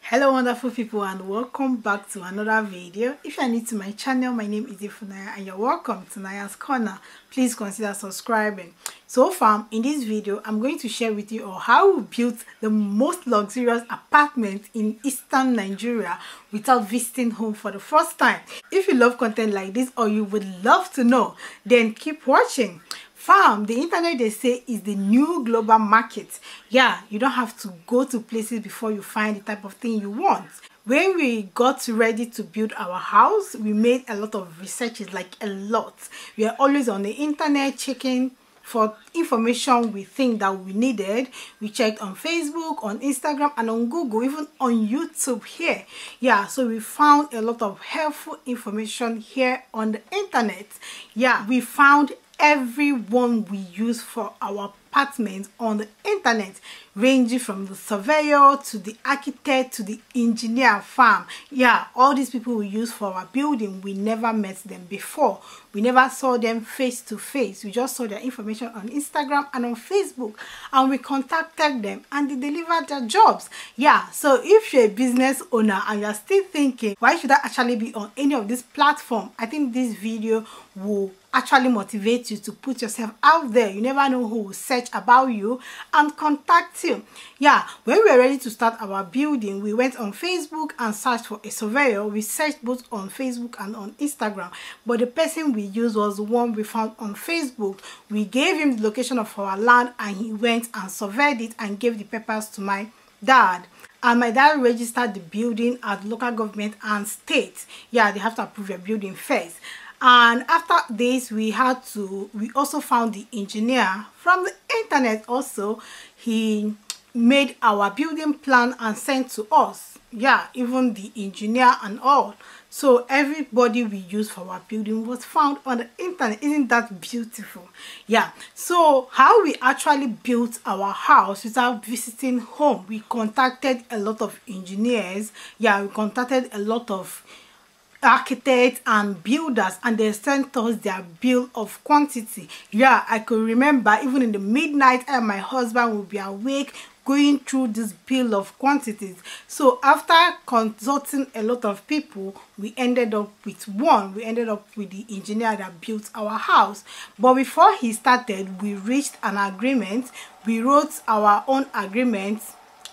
Hello wonderful people, and welcome back to another video. If you are new to my channel, my name is Ifunaya and you're welcome to Naya's Corner. Please consider subscribing. So far in this video, I'm going to share with you how we built the most luxurious apartment in eastern Nigeria without visiting home for the first time. If you love content like this or you would love to know, then keep watching. Fam, the internet, they say, is the new global market. Yeah, you don't have to go to places before you find the type of thing you want. When we got ready to build our house, we made a lot of researches, like a lot. We are always on the internet checking for information we think that we needed. We checked on Facebook, on Instagram, and on Google, even on YouTube here. Yeah, so we found a lot of helpful information here on the internet. Yeah, we found everyone we use for our apartment on the internet, ranging from the surveyor to the architect to the engineer farm. Yeah, all these people we use for our building, we never met them before. We never saw them face to face. We just saw their information on Instagram and on Facebook, and we contacted them and they delivered their jobs. Yeah, so if you're a business owner and you're still thinking, why should I actually be on any of this platform, I think this video will actually motivate you to put yourself out there. You never know who will search about you and contact you. Yeah, when we were ready to start our building, we went on Facebook and searched for a surveyor. We searched both on Facebook and on Instagram, but the person we used was the one we found on Facebook. We gave him the location of our land and he went and surveyed it and gave the papers to my dad. And my dad registered the building at local government and state. Yeah, they have to approve your building first. And after this, we also found the engineer from the internet. Also, he made our building plan and sent to us. Yeah, even the engineer and all. So everybody we use for our building was found on the internet. Isn't that beautiful? Yeah, so how we actually built our house without visiting home, we contacted a lot of engineers. Yeah, we contacted a lot of architects and builders, and they sent us their bill of quantity. Yeah, I could remember even in the midnight, I and my husband would be awake going through this bill of quantities. So after consulting a lot of people, we ended up with the engineer that built our house. But before he started, we reached an agreement. We wrote our own agreement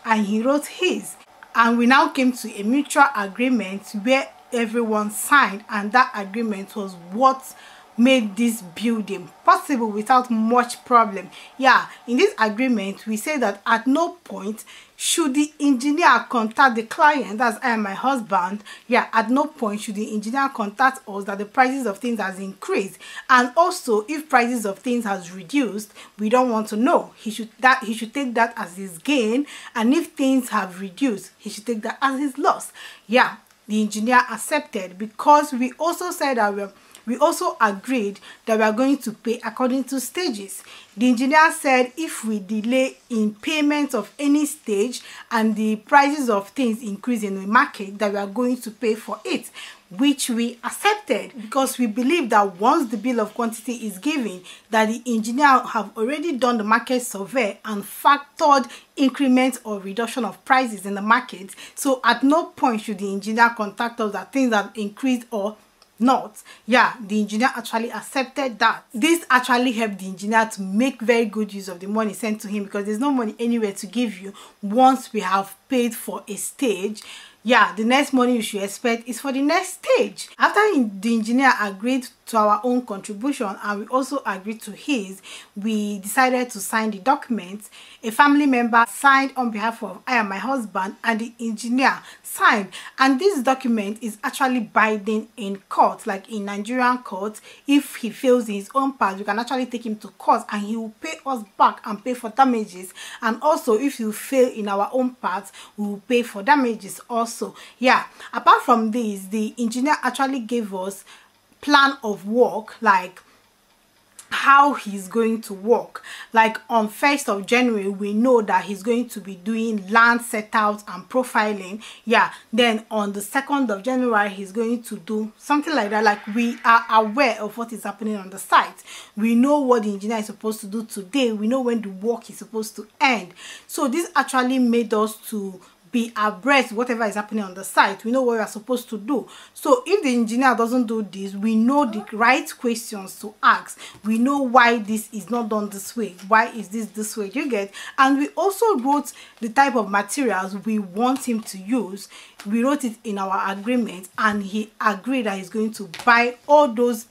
and he wrote his, and we now came to a mutual agreement where everyone signed, and that agreement was what made this building possible without much problem. Yeah, in this agreement we say that at no point should the engineer contact the client, that's I and my husband. Yeah, at no point should the engineer contact us that the prices of things has increased, and also if prices of things has reduced, we don't want to know. He should take that as his gain, and if things have reduced, he should take that as his loss. Yeah, the engineer accepted, because we also said that we also agreed that we are going to pay according to stages. The engineer said if we delay in payment of any stage and the prices of things increase in the market, that we are going to pay for it, which we accepted, because we believe that once the bill of quantity is given, that the engineer have already done the market survey and factored increment or reduction of prices in the market. So at no point should the engineer contact us that things have increased or not. Yeah, the engineer actually accepted that. This actually helped the engineer to make very good use of the money sent to him, because there's no money anywhere to give you once we have paid for a stage. Yeah, the next money you should expect is for the next stage. After the engineer agreed to our own contribution and we also agreed to his, we decided to sign the document. A family member signed on behalf of I and my husband, and the engineer signed. And this document is actually binding in court, like in Nigerian court. If he fails in his own part, we can actually take him to court and he will pay us back and pay for damages. And also if you fail in our own part, we will pay for damages also. Yeah, apart from this, the engineer actually gave us plan of work, like how he's going to work. Like on 1st of January, we know that he's going to be doing land setouts and profiling. Yeah, then on the 2nd of January, he's going to do something like that. Like we are aware of what is happening on the site. We know what the engineer is supposed to do today. We know when the work is supposed to end. So this actually made us to be abreast whatever is happening on the site. We know what we are supposed to do. So if the engineer doesn't do this, we know the right questions to ask. We know why this is not done this way. Why is this way? You get? And we also wrote the type of materials we want him to use. We wrote it in our agreement, and he agreed that he's going to buy all those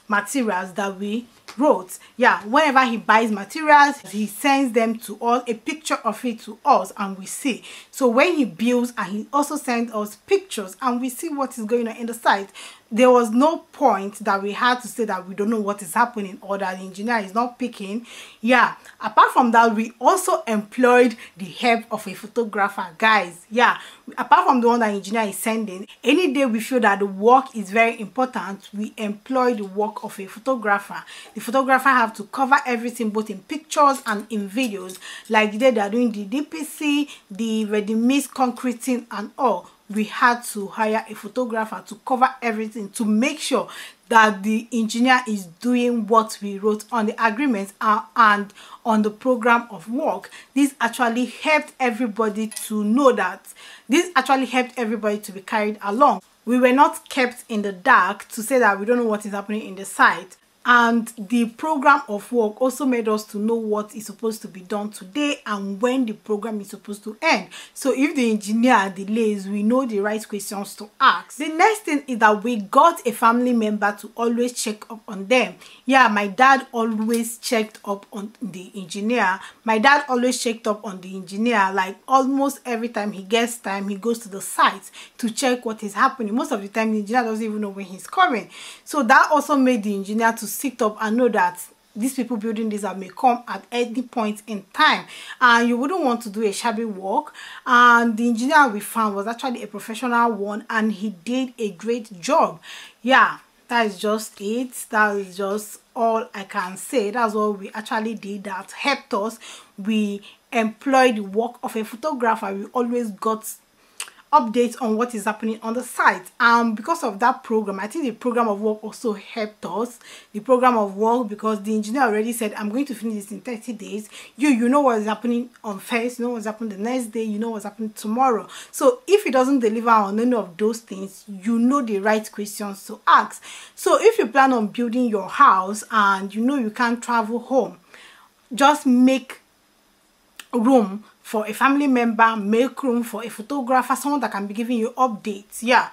materials that we wrote. Yeah, whenever he buys materials, he sends them to us, a picture of it to us, and we see. So when he builds, and he also sends us pictures, and we see what is going on in the site. There was no point that we had to say that we don't know what is happening or that the engineer is not picking. Yeah, apart from that, we also employed the help of a photographer, guys. Yeah, apart from the one that the engineer is sending, any day we feel that the work is very important, we employ the work of a photographer. The photographer have to cover everything, both in pictures and in videos. Like the day they are doing the DPC, the ready-mix concreting and all, we had to hire a photographer to cover everything, to make sure that the engineer is doing what we wrote on the agreement and on the program of work. This actually helped everybody to know that. This actually helped everybody to be carried along. We were not kept in the dark to say that we don't know what is happening in the site. And the program of work also made us to know what is supposed to be done today and when the program is supposed to end. So if the engineer delays, we know the right questions to ask. The next thing is that we got a family member to always check up on them. Yeah, my dad always checked up on the engineer. My dad always checked up on the engineer. Like almost every time he gets time, he goes to the site to check what is happening. Most of the time, the engineer doesn't even know when he's coming. So that also made the engineer to sit up and know that these people building this may come at any point in time, and you wouldn't want to do a shabby work. And the engineer we found was actually a professional one, and he did a great job. Yeah, that is just it. That is just all I can say. That's what we actually did that helped us. We employed the work of a photographer. We always got updates on what is happening on the site, and because of that program, I think the program of work also helped us. The program of work, because the engineer already said, I'm going to finish this in 30 days. You know what is happening on first, you know what's happening the next day, you know what's happening tomorrow. So if he doesn't deliver on any of those things, you know the right questions to ask. So if you plan on building your house and you know you can't travel home, just make room for a family member, make room for a photographer, someone that can be giving you updates. Yeah,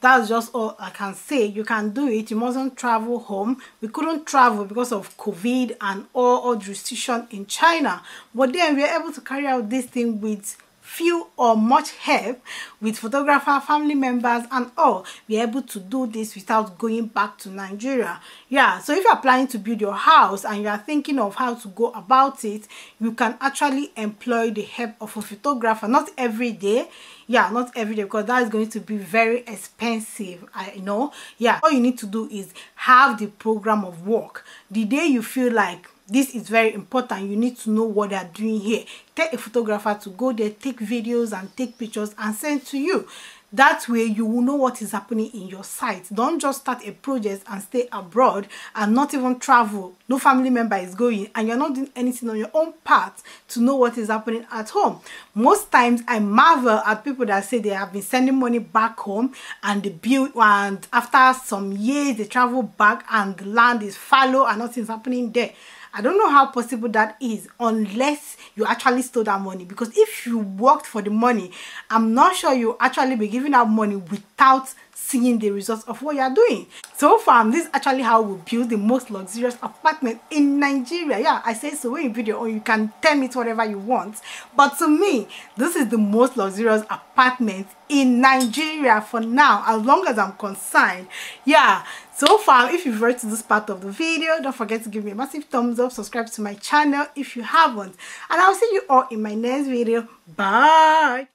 that's just all I can say. You can do it. You mustn't travel home. We couldn't travel because of COVID and all the restriction in China, but then we were able to carry out this thing with few or much help with photographer, family members and all. We're able to do this without going back to Nigeria. Yeah, so if you're planning to build your house and you are thinking of how to go about it, you can actually employ the help of a photographer. Not every day. Yeah, not every day, because that is going to be very expensive, I know. Yeah, all you need to do is have the program of work. The day you feel like this is very important, you need to know what they are doing here, take a photographer to go there, take videos and take pictures and send to you. That way you will know what is happening in your site. Don't just start a project and stay abroad and not even travel. No family member is going and you're not doing anything on your own part to know what is happening at home. Most times I marvel at people that say they have been sending money back home and they build, and after some years they travel back and the land is fallow and nothing's happening there. I don't know how possible that is unless you actually stole that money, because if you worked for the money, I'm not sure you'll actually be giving out money without seeing the results of what you are doing. So far, this is actually how we build the most luxurious apartment in Nigeria. Yeah, I say so. When you build your own, you can tell me whatever you want, but to me, this is the most luxurious apartment in Nigeria for now, as long as I'm concerned. Yeah, so far, if you've read to this part of the video, don't forget to give me a massive thumbs up, subscribe to my channel if you haven't, and I'll see you all in my next video. Bye.